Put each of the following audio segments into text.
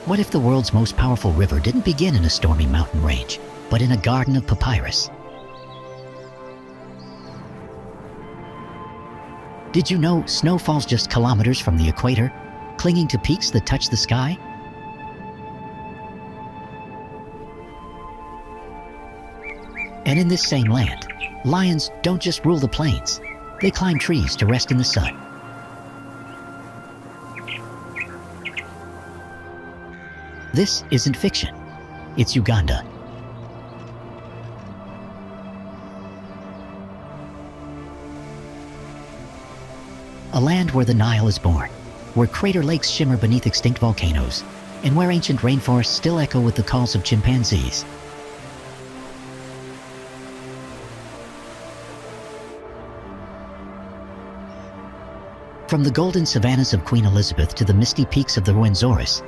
What if the world's most powerful river didn't begin in a stormy mountain range, but in a garden of papyrus? Did you know snow falls just kilometers from the equator, clinging to peaks that touch the sky? And in this same land, lions don't just rule the plains, they climb trees to rest in the sun. This isn't fiction, it's Uganda. A land where the Nile is born, where crater lakes shimmer beneath extinct volcanoes, and where ancient rainforests still echo with the calls of chimpanzees. From the golden savannas of Queen Elizabeth to the misty peaks of the Rwenzori,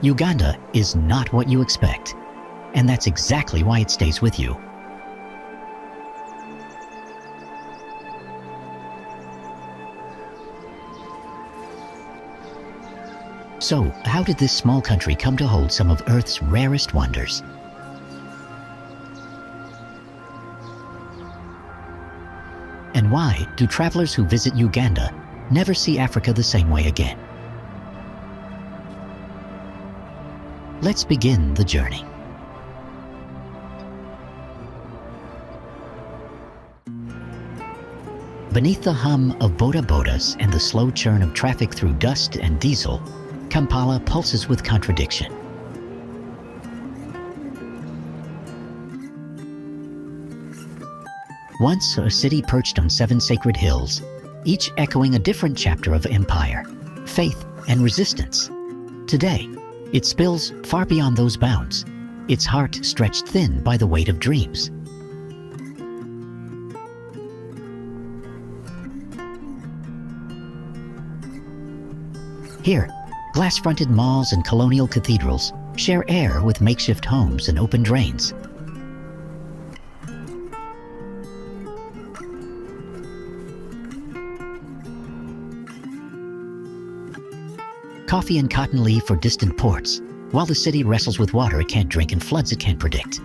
Uganda is not what you expect, and that's exactly why it stays with you. So, how did this small country come to hold some of Earth's rarest wonders? And why do travelers who visit Uganda never see Africa the same way again? Let's begin the journey. Beneath the hum of boda-bodas and the slow churn of traffic through dust and diesel, Kampala pulses with contradiction. Once a city perched on 7 sacred hills, each echoing a different chapter of empire, faith, and resistance. Today, it spills far beyond those bounds, its heart stretched thin by the weight of dreams. Here, glass-fronted malls and colonial cathedrals share air with makeshift homes and open drains. Coffee and cotton leave for distant ports, while the city wrestles with water it can't drink and floods it can't predict.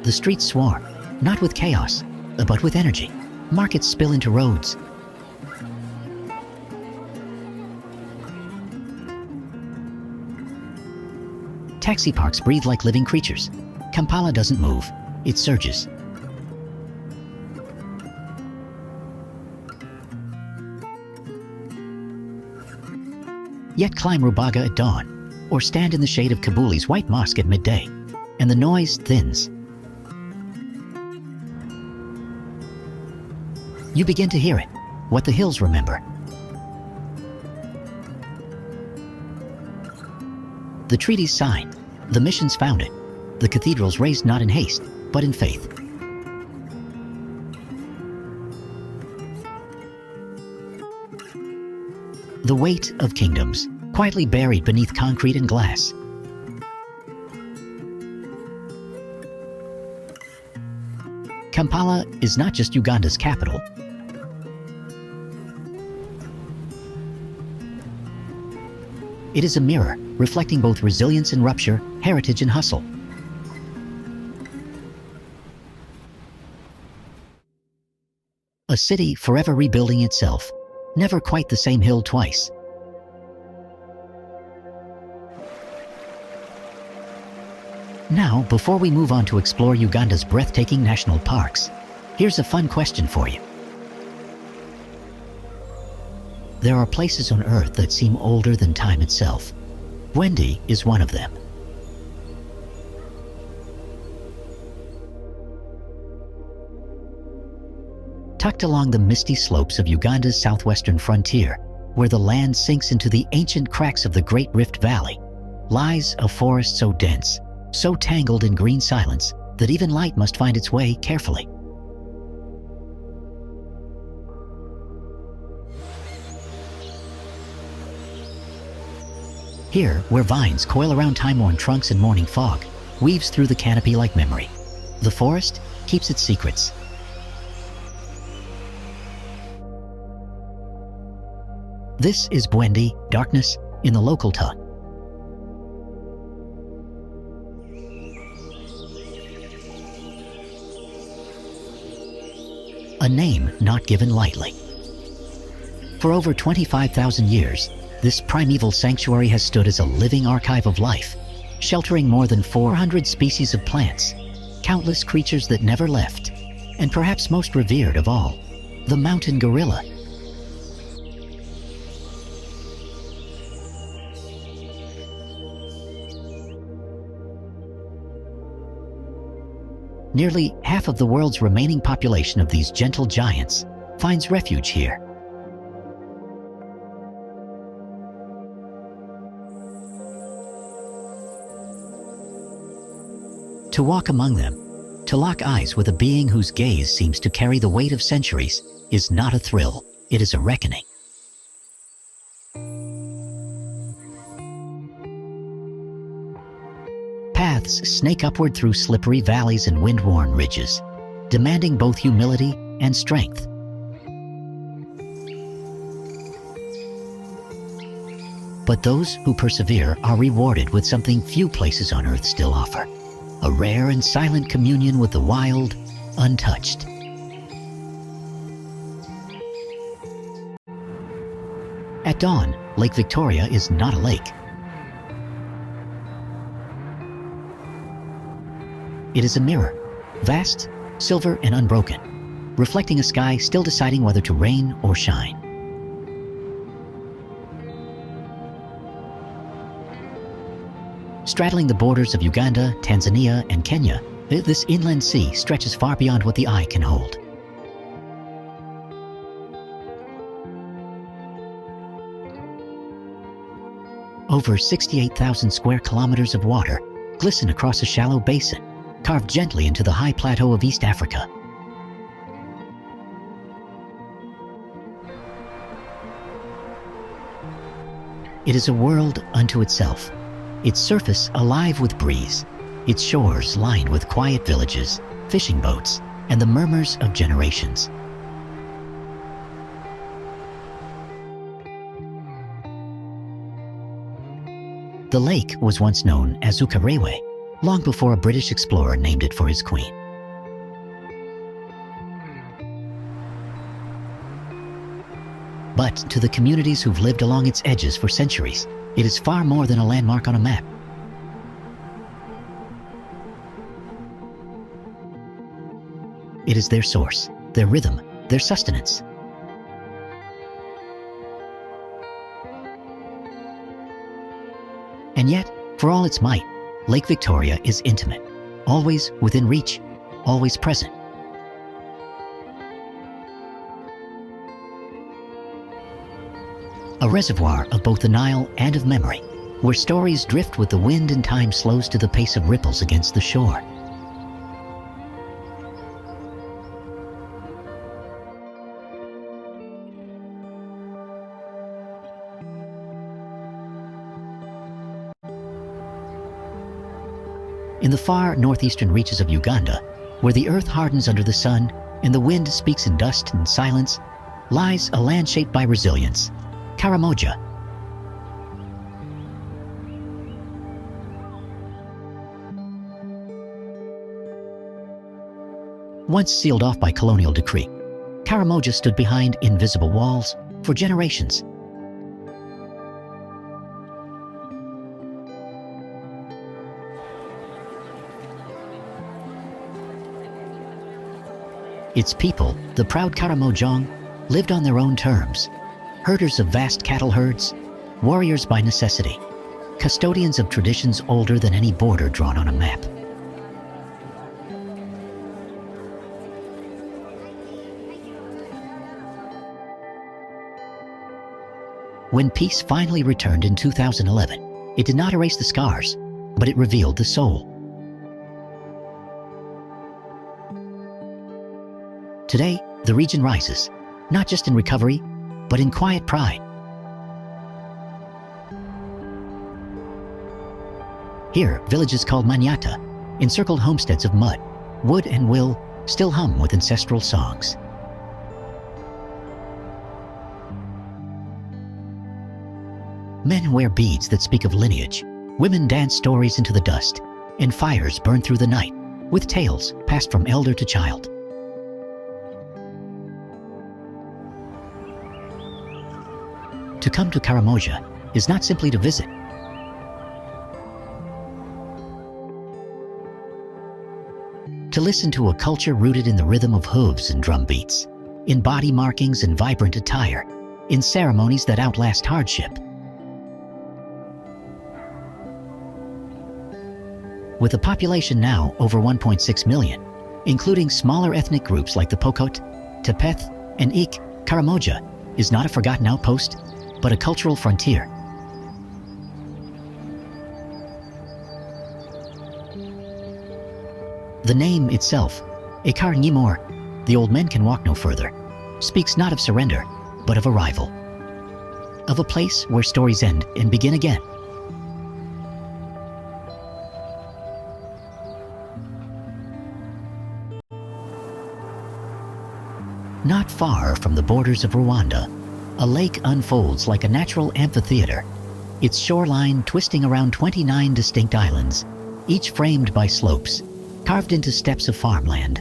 The streets swarm, not with chaos, but with energy. Markets spill into roads. Taxi parks breathe like living creatures. Kampala doesn't move, it surges. Yet climb Rubaga at dawn, or stand in the shade of Kabuli's white mosque at midday, and the noise thins. You begin to hear it, what the hills remember. The treaties signed, the missions founded, the cathedrals raised not in haste, but in faith. The weight of kingdoms, quietly buried beneath concrete and glass. Kampala is not just Uganda's capital. It is a mirror, reflecting both resilience and rupture, heritage and hustle. A city forever rebuilding itself, never quite the same hill twice. Now, before we move on to explore Uganda's breathtaking national parks, here's a fun question for you. There are places on Earth that seem older than time itself. Bwindi is one of them. Tucked along the misty slopes of Uganda's southwestern frontier, where the land sinks into the ancient cracks of the Great Rift Valley, lies a forest so dense, so tangled in green silence, that even light must find its way carefully. Here, where vines coil around time-worn trunks in morning fog, weaves through the canopy like memory. The forest keeps its secrets. This is Bwindi, darkness, in the local tongue. A name not given lightly. For over 25,000 years, this primeval sanctuary has stood as a living archive of life, sheltering more than 400 species of plants, countless creatures that never left, and perhaps most revered of all, the mountain gorilla. Nearly half of the world's remaining population of these gentle giants finds refuge here. To walk among them, to lock eyes with a being whose gaze seems to carry the weight of centuries, is not a thrill, it is a reckoning. Paths snake upward through slippery valleys and wind-worn ridges, demanding both humility and strength. But those who persevere are rewarded with something few places on earth still offer: a rare and silent communion with the wild, untouched. At dawn, Lake Victoria is not a lake. It is a mirror, vast, silver and unbroken, reflecting a sky still deciding whether to rain or shine. Straddling the borders of Uganda, Tanzania, and Kenya, this inland sea stretches far beyond what the eye can hold. Over 68,000 square kilometers of water glisten across a shallow basin, carved gently into the high plateau of East Africa. It is a world unto itself, its surface alive with breeze, its shores lined with quiet villages, fishing boats, and the murmurs of generations. The lake was once known as Ukerewe, long before a British explorer named it for his queen. But to the communities who've lived along its edges for centuries, it is far more than a landmark on a map. It is their source, their rhythm, their sustenance. And yet, for all its might, Lake Victoria is intimate, always within reach, always present. A reservoir of both the Nile and of memory, where stories drift with the wind and time slows to the pace of ripples against the shore. In the far northeastern reaches of Uganda, where the earth hardens under the sun and the wind speaks in dust and silence, lies a land shaped by resilience, Karamoja. Once sealed off by colonial decree, Karamoja stood behind invisible walls for generations. Its people, the proud Karamojong, lived on their own terms, herders of vast cattle herds, warriors by necessity, custodians of traditions older than any border drawn on a map. When peace finally returned in 2011, it did not erase the scars, but it revealed the soul. Today, the region rises, not just in recovery, but in quiet pride. Here, villages called Manyata, encircled homesteads of mud, wood and will, still hum with ancestral songs. Men wear beads that speak of lineage, women dance stories into the dust, and fires burn through the night, with tales passed from elder to child. To come to Karamoja is not simply to visit. To listen to a culture rooted in the rhythm of hooves and drum beats, in body markings and vibrant attire, in ceremonies that outlast hardship. With a population now over 1.6 million, including smaller ethnic groups like the Pokot, Tepeth, and Ik, Karamoja is not a forgotten outpost, but a cultural frontier. The name itself, Ekar Nyimor, the old men can walk no further, speaks not of surrender, but of arrival. Of a place where stories end and begin again. Not far from the borders of Rwanda, a lake unfolds like a natural amphitheater, its shoreline twisting around 29 distinct islands, each framed by slopes, carved into steps of farmland.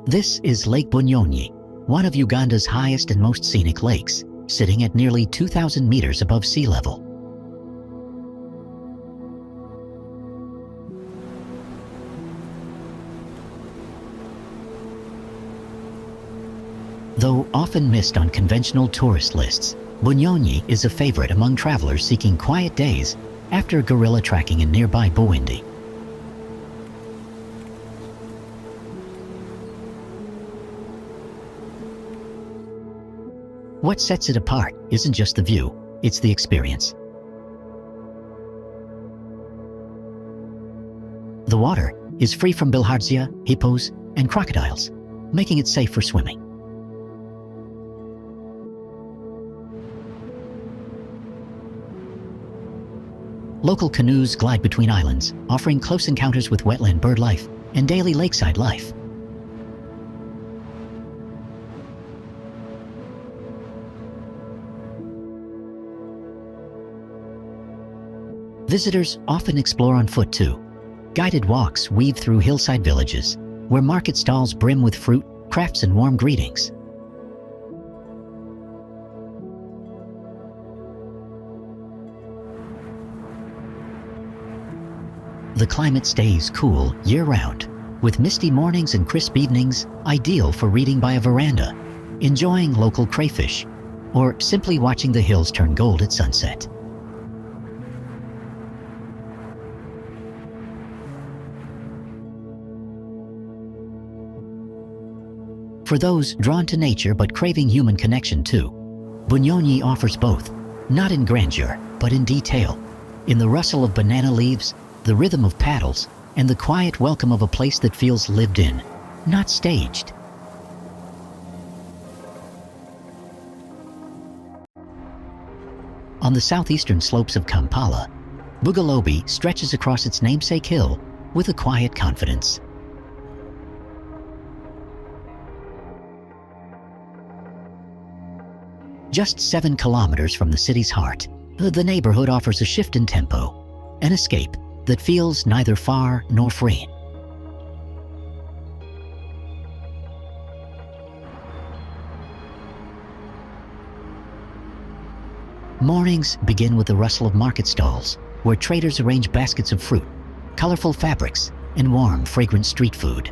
This is Lake Bunyonyi, one of Uganda's highest and most scenic lakes, sitting at nearly 2,000 meters above sea level. Though often missed on conventional tourist lists, Bunyonyi is a favorite among travelers seeking quiet days after gorilla tracking in nearby Bwindi. What sets it apart isn't just the view, it's the experience. The water is free from bilharzia, hippos, and crocodiles, making it safe for swimming. Local canoes glide between islands, offering close encounters with wetland bird life and daily lakeside life. Visitors often explore on foot too. Guided walks weave through hillside villages, where market stalls brim with fruit, crafts, and warm greetings. The climate stays cool year-round, with misty mornings and crisp evenings ideal for reading by a veranda, enjoying local crayfish, or simply watching the hills turn gold at sunset. For those drawn to nature but craving human connection too, Bunyonyi offers both, not in grandeur, but in detail, in the rustle of banana leaves, the rhythm of paddles, and the quiet welcome of a place that feels lived in, not staged. On the southeastern slopes of Kampala, Bugolobi stretches across its namesake hill with a quiet confidence. Just 7 kilometers from the city's heart, the neighborhood offers a shift in tempo, an escape that feels neither far nor free. Mornings begin with the rustle of market stalls, where traders arrange baskets of fruit, colorful fabrics, and warm, fragrant street food.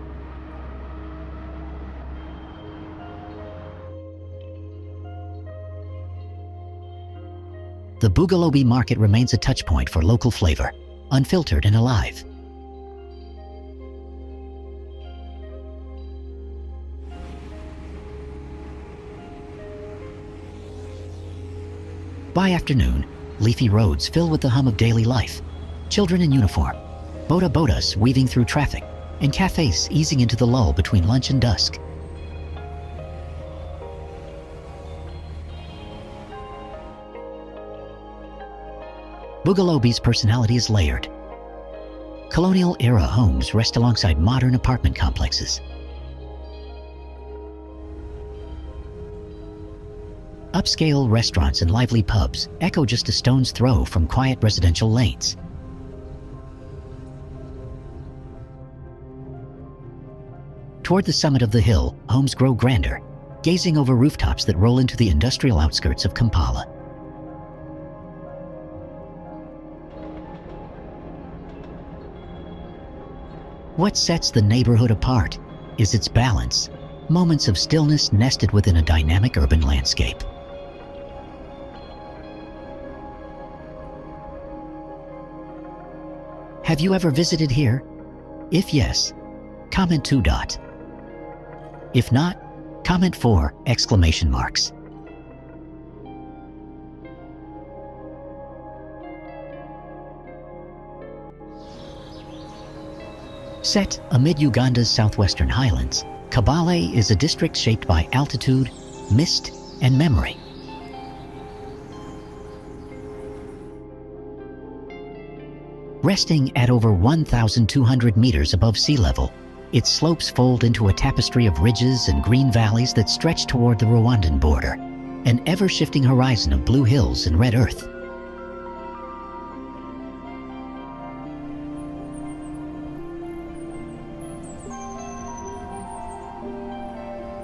The Bugolobi market remains a touchpoint for local flavor, unfiltered and alive. By afternoon, leafy roads fill with the hum of daily life, children in uniform, boda-bodas weaving through traffic, and cafes easing into the lull between lunch and dusk. Bugolobi's personality is layered. Colonial-era homes rest alongside modern apartment complexes. Upscale restaurants and lively pubs echo just a stone's throw from quiet residential lanes. Toward the summit of the hill, homes grow grander, gazing over rooftops that roll into the industrial outskirts of Kampala. What sets the neighborhood apart is its balance, moments of stillness nested within a dynamic urban landscape. Have you ever visited here? If yes, comment 2. If not, comment 4! Set amid Uganda's southwestern highlands, Kabale is a district shaped by altitude, mist, and memory. Resting at over 1,200 meters above sea level, its slopes fold into a tapestry of ridges and green valleys that stretch toward the Rwandan border, an ever-shifting horizon of blue hills and red earth.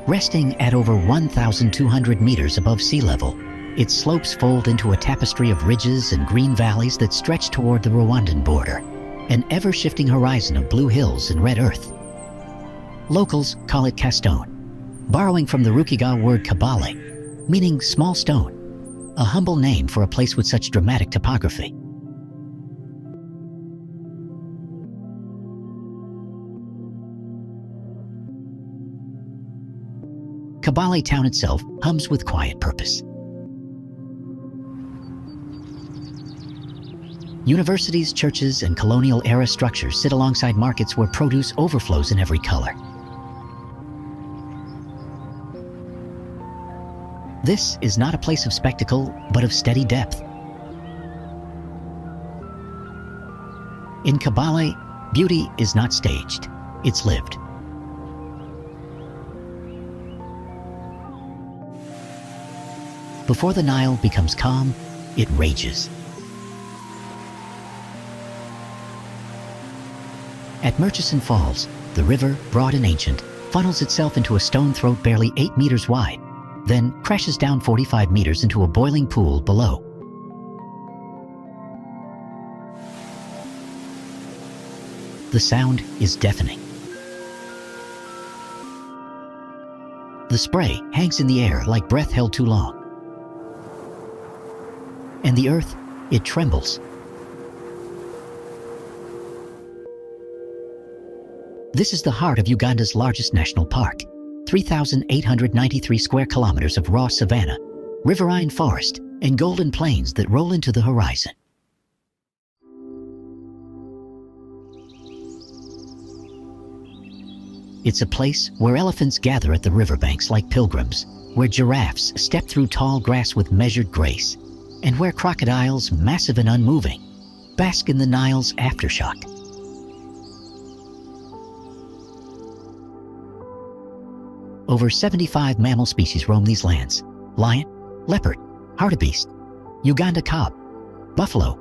Resting at over 1,200 meters above sea level, its slopes fold into a tapestry of ridges and green valleys that stretch toward the Rwandan border, an ever-shifting horizon of blue hills and red earth. Locals call it Castone, borrowing from the Rukiga word Kabale, meaning small stone, a humble name for a place with such dramatic topography. Kabale town itself hums with quiet purpose. Universities, churches, and colonial-era structures sit alongside markets where produce overflows in every color. This is not a place of spectacle, but of steady depth. In Kabale, beauty is not staged, it's lived. Before the Nile becomes calm, it rages. At Murchison Falls, the river, broad and ancient, funnels itself into a stone throat barely 8 meters wide, then crashes down 45 meters into a boiling pool below. The sound is deafening. The spray hangs in the air like breath held too long. And the earth, it trembles. This is the heart of Uganda's largest national park, 3,893 square kilometers of raw savanna, riverine forest, and golden plains that roll into the horizon. It's a place where elephants gather at the riverbanks like pilgrims, where giraffes step through tall grass with measured grace, and where crocodiles, massive and unmoving, bask in the Nile's aftershock. Over 75 mammal species roam these lands: lion, leopard, hartebeest, Uganda kob, buffalo.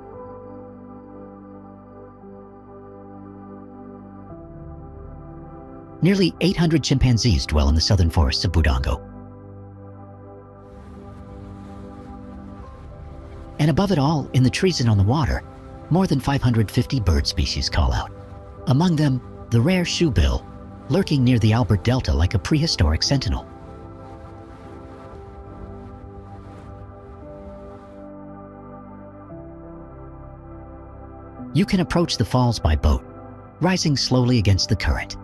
Nearly 800 chimpanzees dwell in the southern forests of Budongo. And above it all, in the trees and on the water, more than 550 bird species call out. Among them, the rare shoebill, lurking near the Albert Delta like a prehistoric sentinel. You can approach the falls by boat, rising slowly against the current,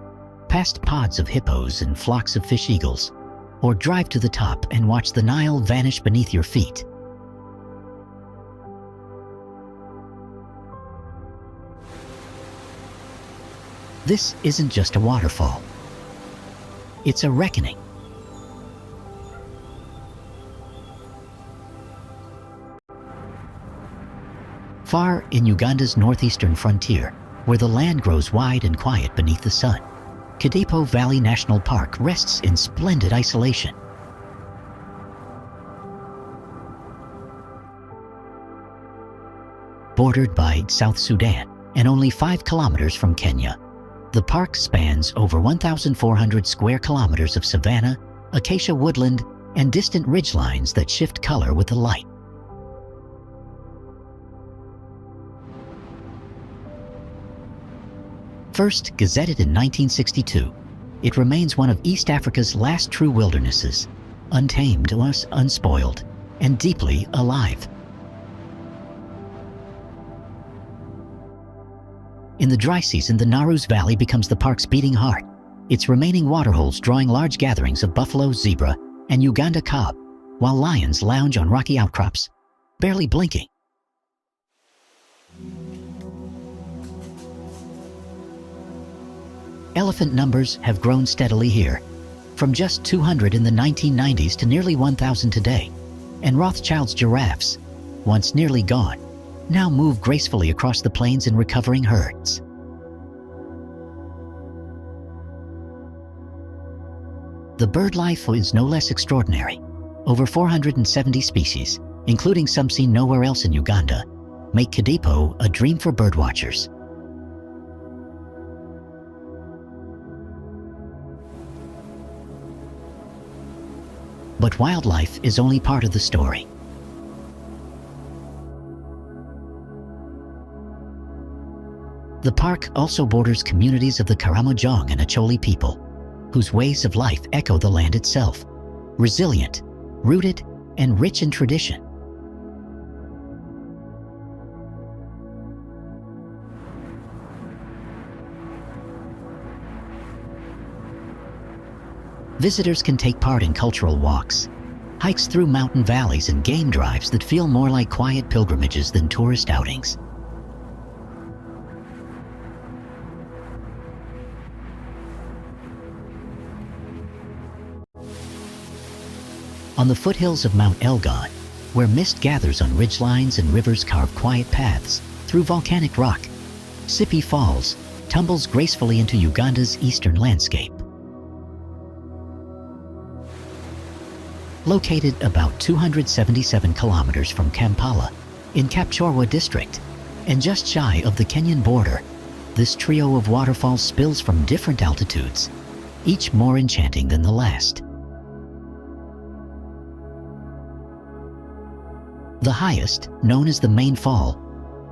past pods of hippos and flocks of fish eagles, or drive to the top and watch the Nile vanish beneath your feet. This isn't just a waterfall. It's a reckoning. Far in Uganda's northeastern frontier, where the land grows wide and quiet beneath the sun, Kidepo Valley National Park rests in splendid isolation. bordered by South Sudan and only 5 kilometers from Kenya. The park spans over 1,400 square kilometers of savanna, acacia woodland, and distant ridgelines that shift color with the light. First gazetted in 1962, it remains one of East Africa's last true wildernesses, untamed, unspoiled, and deeply alive. In the dry season, the Naru's Valley becomes the park's beating heart, its remaining waterholes drawing large gatherings of buffalo, zebra, and Uganda kob, while lions lounge on rocky outcrops, barely blinking. Elephant numbers have grown steadily here, from just 200 in the 1990s to nearly 1,000 today, and Rothschild's giraffes, once nearly gone, now move gracefully across the plains in recovering herds. The bird life is no less extraordinary. Over 470 species, including some seen nowhere else in Uganda, make Kidepo a dream for birdwatchers. But wildlife is only part of the story. The park also borders communities of the Karamoja and Acholi people, whose ways of life echo the land itself, resilient, rooted, and rich in tradition. Visitors can take part in cultural walks, hikes through mountain valleys, and game drives that feel more like quiet pilgrimages than tourist outings. On the foothills of Mount Elgon, where mist gathers on ridgelines and rivers carve quiet paths through volcanic rock, Sipi Falls tumbles gracefully into Uganda's eastern landscape. Located about 277 kilometers from Kampala in Kapchorwa district and just shy of the Kenyan border, this trio of waterfalls spills from different altitudes, each more enchanting than the last. The highest, known as the main fall,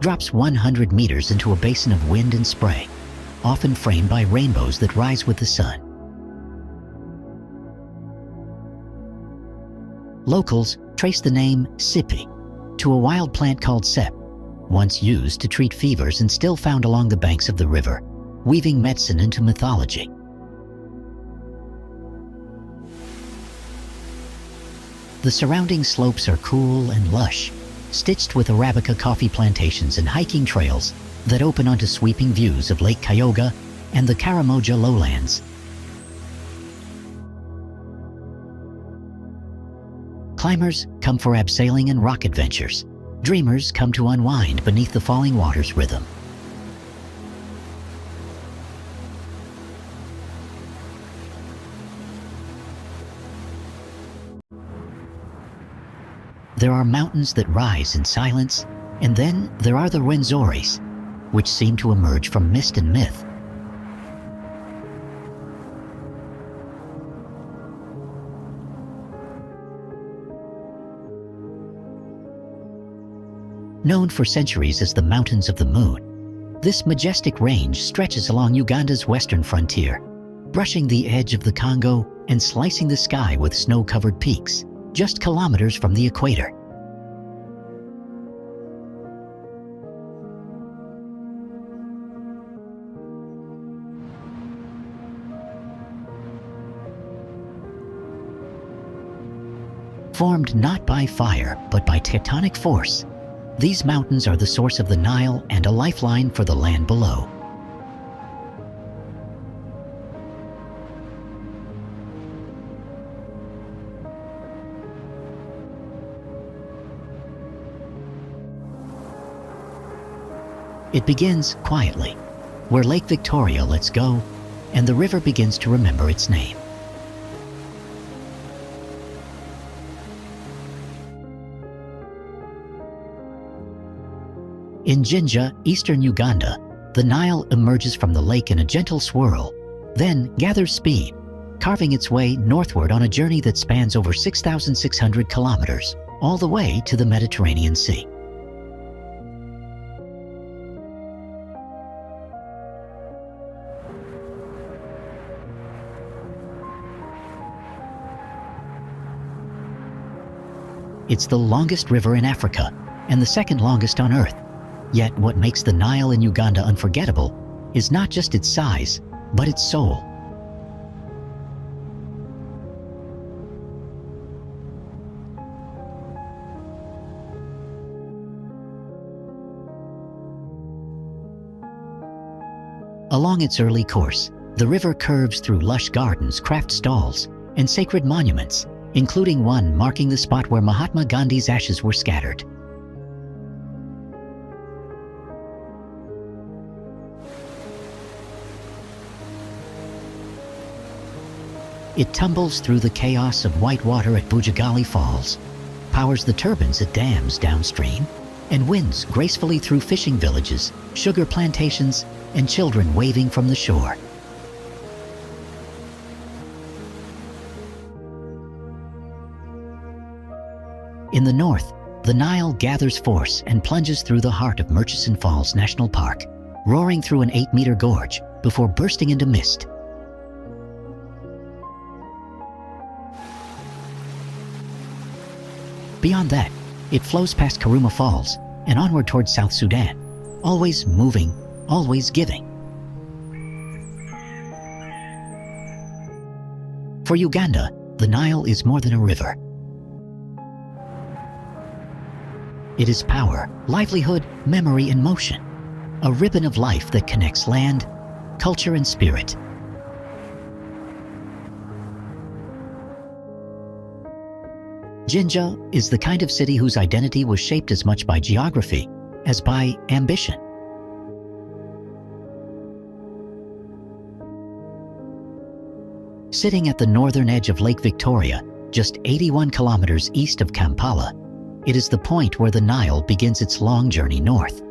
drops 100 meters into a basin of wind and spray, often framed by rainbows that rise with the sun. Locals trace the name Sipi to a wild plant called sep, once used to treat fevers and still found along the banks of the river, weaving medicine into mythology. The surrounding slopes are cool and lush, stitched with Arabica coffee plantations and hiking trails that open onto sweeping views of Lake Kyoga and the Karamoja lowlands. Climbers come for abseiling and rock adventures. Dreamers come to unwind beneath the falling water's rhythm. There are mountains that rise in silence, and then there are the Rwenzoris, which seem to emerge from mist and myth. Known for centuries as the Mountains of the Moon, this majestic range stretches along Uganda's western frontier, brushing the edge of the Congo and slicing the sky with snow-covered peaks, just kilometers from the equator. Formed not by fire, but by tectonic force, these mountains are the source of the Nile and a lifeline for the land below. It begins quietly, where Lake Victoria lets go and the river begins to remember its name. In Jinja, eastern Uganda, the Nile emerges from the lake in a gentle swirl, then gathers speed, carving its way northward on a journey that spans over 6,600 kilometers, all the way to the Mediterranean Sea. It's the longest river in Africa and the second longest on Earth. Yet what makes the Nile in Uganda unforgettable is not just its size, but its soul. Along its early course, the river curves through lush gardens, craft stalls, and sacred monuments, including one marking the spot where Mahatma Gandhi's ashes were scattered. It tumbles through the chaos of white water at Bwindi Falls, powers the turbines at dams downstream, and winds gracefully through fishing villages, sugar plantations, and children waving from the shore. In the north, the Nile gathers force and plunges through the heart of Murchison Falls National Park, roaring through an 8-meter gorge before bursting into mist. Beyond that, it flows past Karamoja Falls and onward towards South Sudan, always moving, always giving. For Uganda, the Nile is more than a river. It is power, livelihood, memory, and motion, a ribbon of life that connects land, culture, and spirit. Jinja is the kind of city whose identity was shaped as much by geography as by ambition. Sitting at the northern edge of Lake Victoria, just 81 kilometers east of Kampala, it is the point where the Nile begins its long journey north,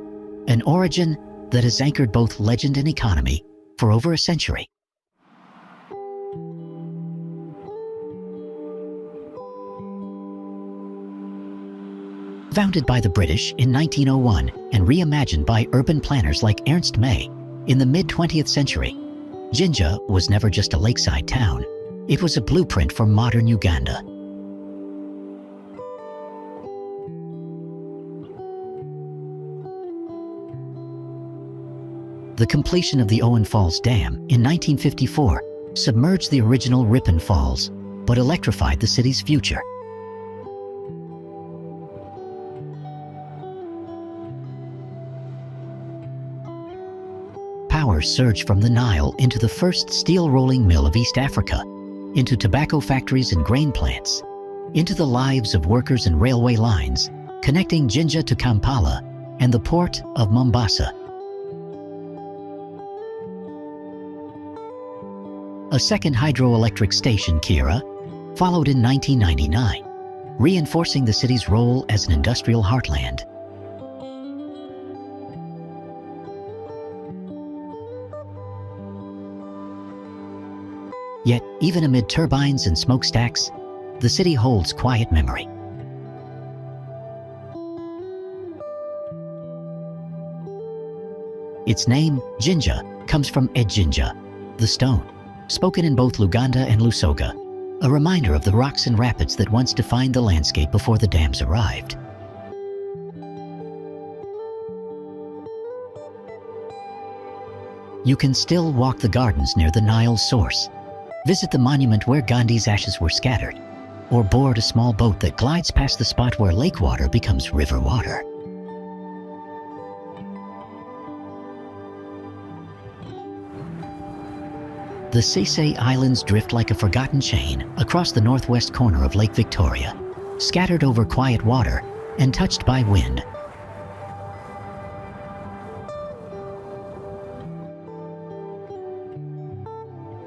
an origin that has anchored both legend and economy for over a century. Founded by the British in 1901 and reimagined by urban planners like Ernst May in the mid-20th century, Jinja was never just a lakeside town. It was a blueprint for modern Uganda. The completion of the Owen Falls Dam in 1954 submerged the original Ripon Falls, but electrified the city's future. Power surged from the Nile into the first steel rolling mill of East Africa, into tobacco factories and grain plants, into the lives of workers and railway lines, connecting Jinja to Kampala and the port of Mombasa. A second hydroelectric station, Kira, followed in 1999, reinforcing the city's role as an industrial heartland. Yet, even amid turbines and smokestacks, the city holds quiet memory. Its name, Jinja, comes from Ejinja, the stone, spoken in both Luganda and Lusoga, a reminder of the rocks and rapids that once defined the landscape before the dams arrived. You can still walk the gardens near the Nile's source, visit the monument where Gandhi's ashes were scattered, or board a small boat that glides past the spot where lake water becomes river water. The Ssese Islands drift like a forgotten chain across the northwest corner of Lake Victoria, scattered over quiet water and touched by wind.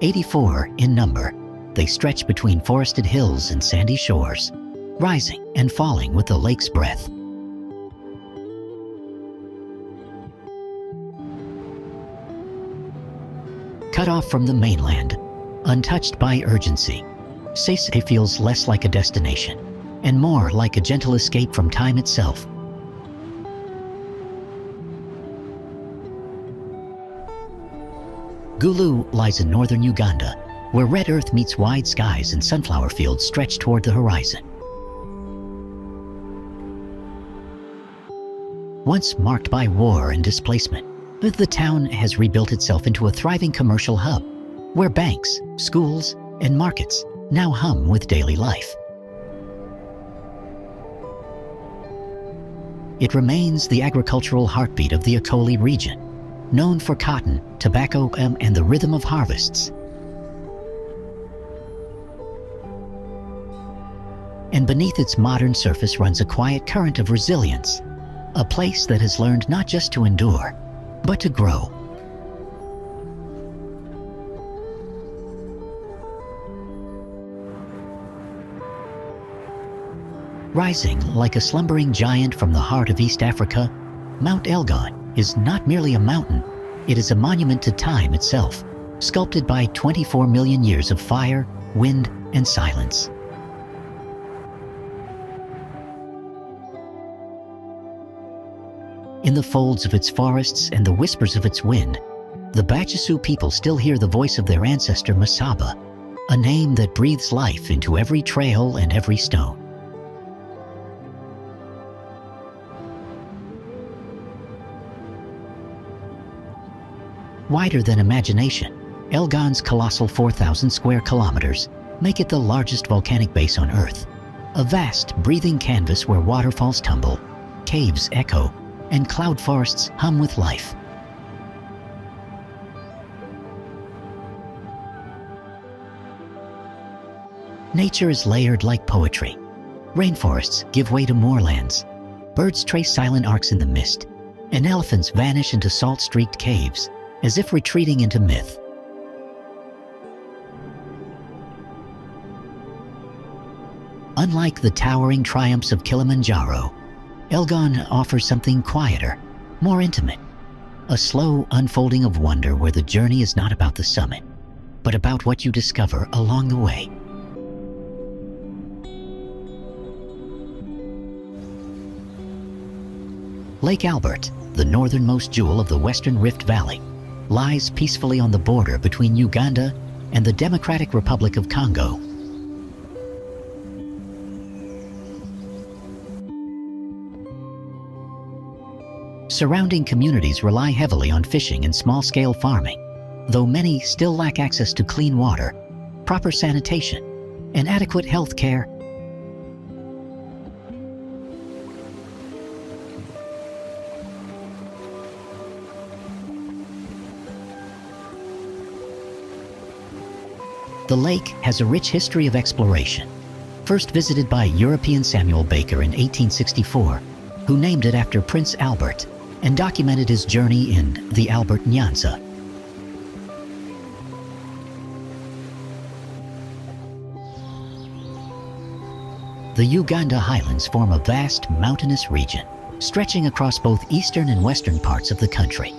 "84 in number, they stretch between forested hills and sandy shores, rising and falling with the lake's breath. Cut off from the mainland, untouched by urgency, Ssese feels less like a destination and more like a gentle escape from time itself. Gulu lies in northern Uganda, where red earth meets wide skies and sunflower fields stretch toward the horizon. Once marked by war and displacement, the town has rebuilt itself into a thriving commercial hub, where banks, schools, and markets now hum with daily life. It remains the agricultural heartbeat of the Akoli region, known for cotton, tobacco, and the rhythm of harvests. And beneath its modern surface runs a quiet current of resilience, a place that has learned not just to endure, but to grow. Rising like a slumbering giant from the heart of East Africa, Mount Elgon is not merely a mountain, it is a monument to time itself, sculpted by 24 million years of fire, wind, and silence. In the folds of its forests and the whispers of its wind, the Bachisu people still hear the voice of their ancestor Masaba, a name that breathes life into every trail and every stone. Wider than imagination, Elgon's colossal 4,000 square kilometers make it the largest volcanic base on Earth, a vast, breathing canvas where waterfalls tumble, caves echo, and cloud forests hum with life. Nature is layered like poetry. Rainforests give way to moorlands, birds trace silent arcs in the mist, and elephants vanish into salt-streaked caves, as if retreating into myth. Unlike the towering triumphs of Kilimanjaro, Elgon offers something quieter, more intimate, a slow unfolding of wonder where the journey is not about the summit, but about what you discover along the way. Lake Albert, the northernmost jewel of the Western Rift Valley, lies peacefully on the border between Uganda and the Democratic Republic of Congo. Surrounding communities rely heavily on fishing and small-scale farming, though many still lack access to clean water, proper sanitation, and adequate health care. The lake has a rich history of exploration, first visited by European Samuel Baker in 1864, who named it after Prince Albert and documented his journey in the Albert Nyanza. The Uganda Highlands form a vast mountainous region, stretching across both eastern and western parts of the country,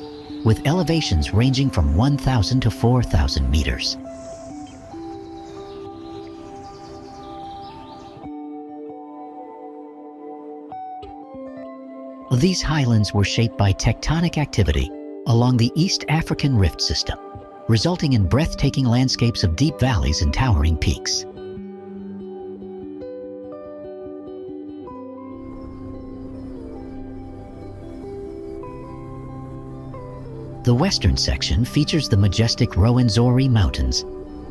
with elevations ranging from 1,000 to 4,000 meters. These highlands were shaped by tectonic activity along the East African Rift System, resulting in breathtaking landscapes of deep valleys and towering peaks. The western section features the majestic Rwenzori Mountains,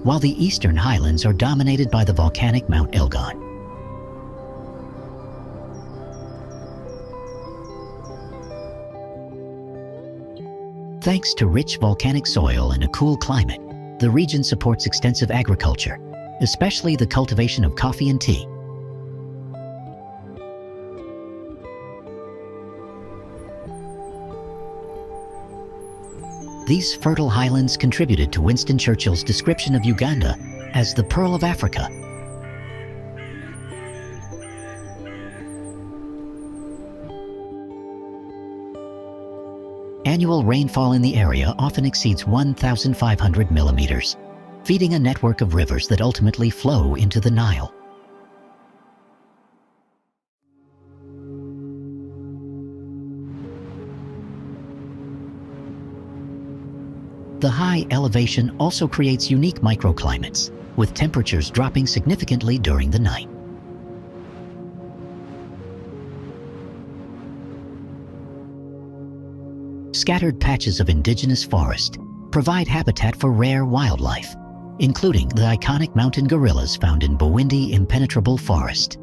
while the eastern highlands are dominated by the volcanic Mount Elgon. Thanks to rich volcanic soil and a cool climate, the region supports extensive agriculture, especially the cultivation of coffee and tea. These fertile highlands contributed to Winston Churchill's description of Uganda as the Pearl of Africa. Annual rainfall in the area often exceeds 1,500 millimeters, feeding a network of rivers that ultimately flow into the Nile. The high elevation also creates unique microclimates, with temperatures dropping significantly during the night. Scattered patches of indigenous forest provide habitat for rare wildlife, including the iconic mountain gorillas found in Bwindi Impenetrable Forest.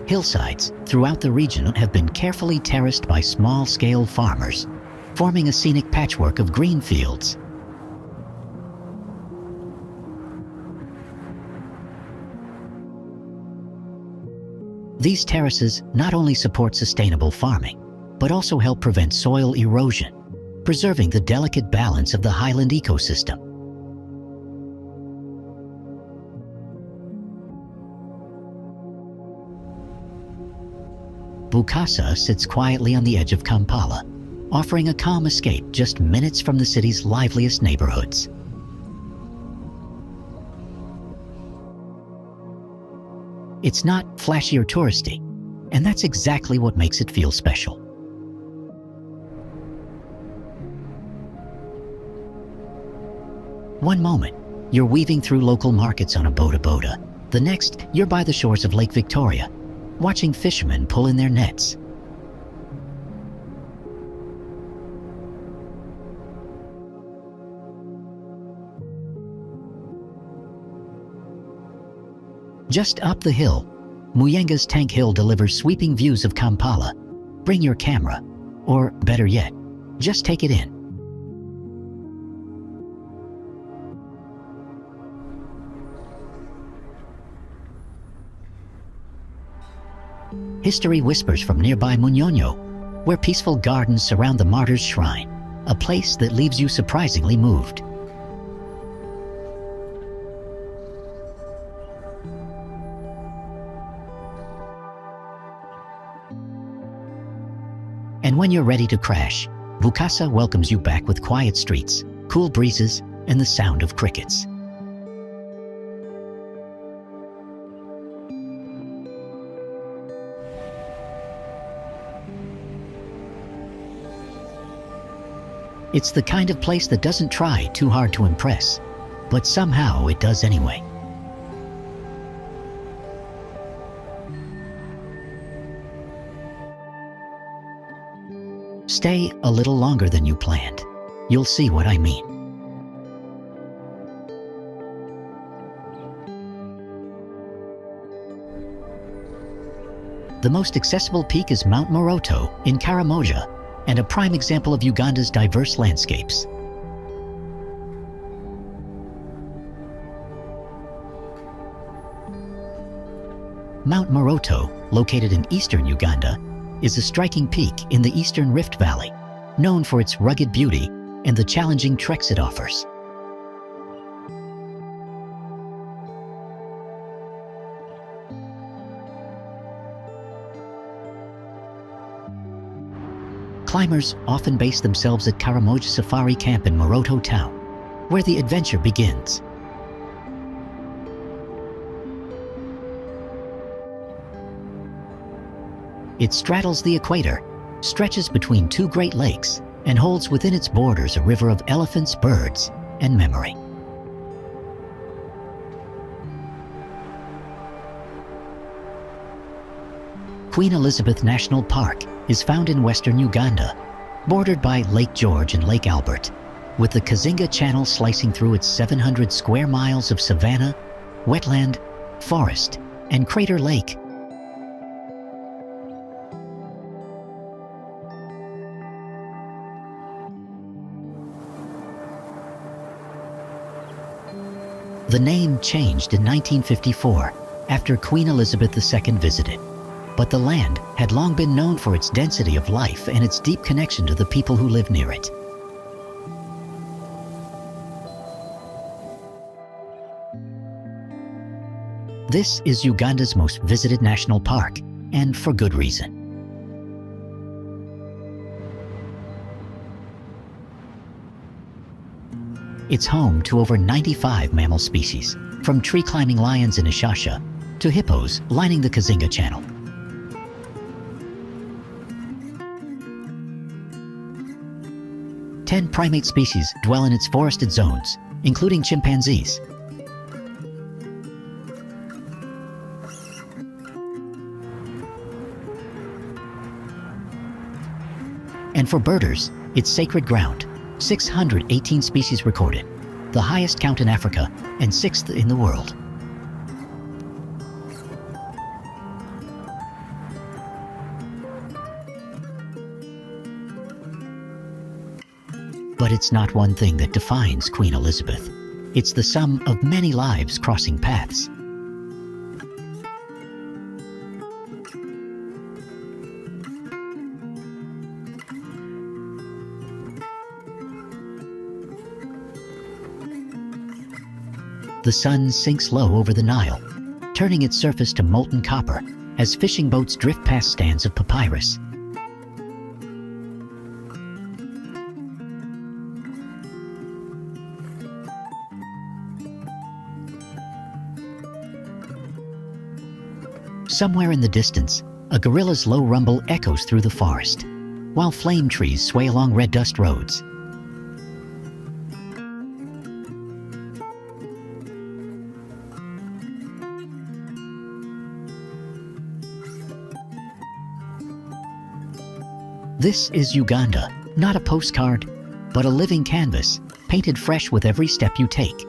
Hillsides throughout the region have been carefully terraced by small-scale farmers, forming a scenic patchwork of green fields. These terraces not only support sustainable farming, but also help prevent soil erosion, preserving the delicate balance of the highland ecosystem. Bukasa sits quietly on the edge of Kampala, offering a calm escape just minutes from the city's liveliest neighborhoods. It's not flashy or touristy, and that's exactly what makes it feel special. One moment, you're weaving through local markets on a boda. The next, you're by the shores of Lake Victoria, watching fishermen pull in their nets. Just up the hill, Muyenga's Tank Hill delivers sweeping views of Kampala. Bring your camera, or better yet, just take it in. History whispers from nearby Bunyonyi, where peaceful gardens surround the martyr's shrine, a place that leaves you surprisingly moved. And when you're ready to crash, Bukasa welcomes you back with quiet streets, cool breezes, and the sound of crickets. It's the kind of place that doesn't try too hard to impress, but somehow it does anyway. Stay a little longer than you planned. You'll see what I mean. The most accessible peak is Mount Moroto in Karamoja, and a prime example of Uganda's diverse landscapes. Mount Moroto, located in eastern Uganda, is a striking peak in the eastern Rift Valley, known for its rugged beauty and the challenging treks it offers. Climbers often base themselves at Karamoja Safari Camp in Moroto town, where the adventure begins. It straddles the equator, stretches between two Great Lakes, and holds within its borders a river of elephants, birds, and memory. Queen Elizabeth National Park is found in western Uganda, bordered by Lake George and Lake Albert, with the Kazinga Channel slicing through its 700 square miles of savanna, wetland, forest, and Crater Lake. The name changed in 1954 after Queen Elizabeth II visited, but the land had long been known for its density of life and its deep connection to the people who live near it. This is Uganda's most visited national park, and for good reason. It's home to over 95 mammal species, from tree-climbing lions in Ishasha to hippos lining the Kazinga Channel. Ten primate species dwell in its forested zones, including chimpanzees. And for birders, it's sacred ground. 618 species recorded, the highest count in Africa and sixth in the world. But it's not one thing that defines Queen Elizabeth. It's the sum of many lives crossing paths. The sun sinks low over the Nile, turning its surface to molten copper as fishing boats drift past stands of papyrus. Somewhere in the distance, a gorilla's low rumble echoes through the forest, while flame trees sway along red dust roads. This is Uganda, not a postcard, but a living canvas, painted fresh with every step you take.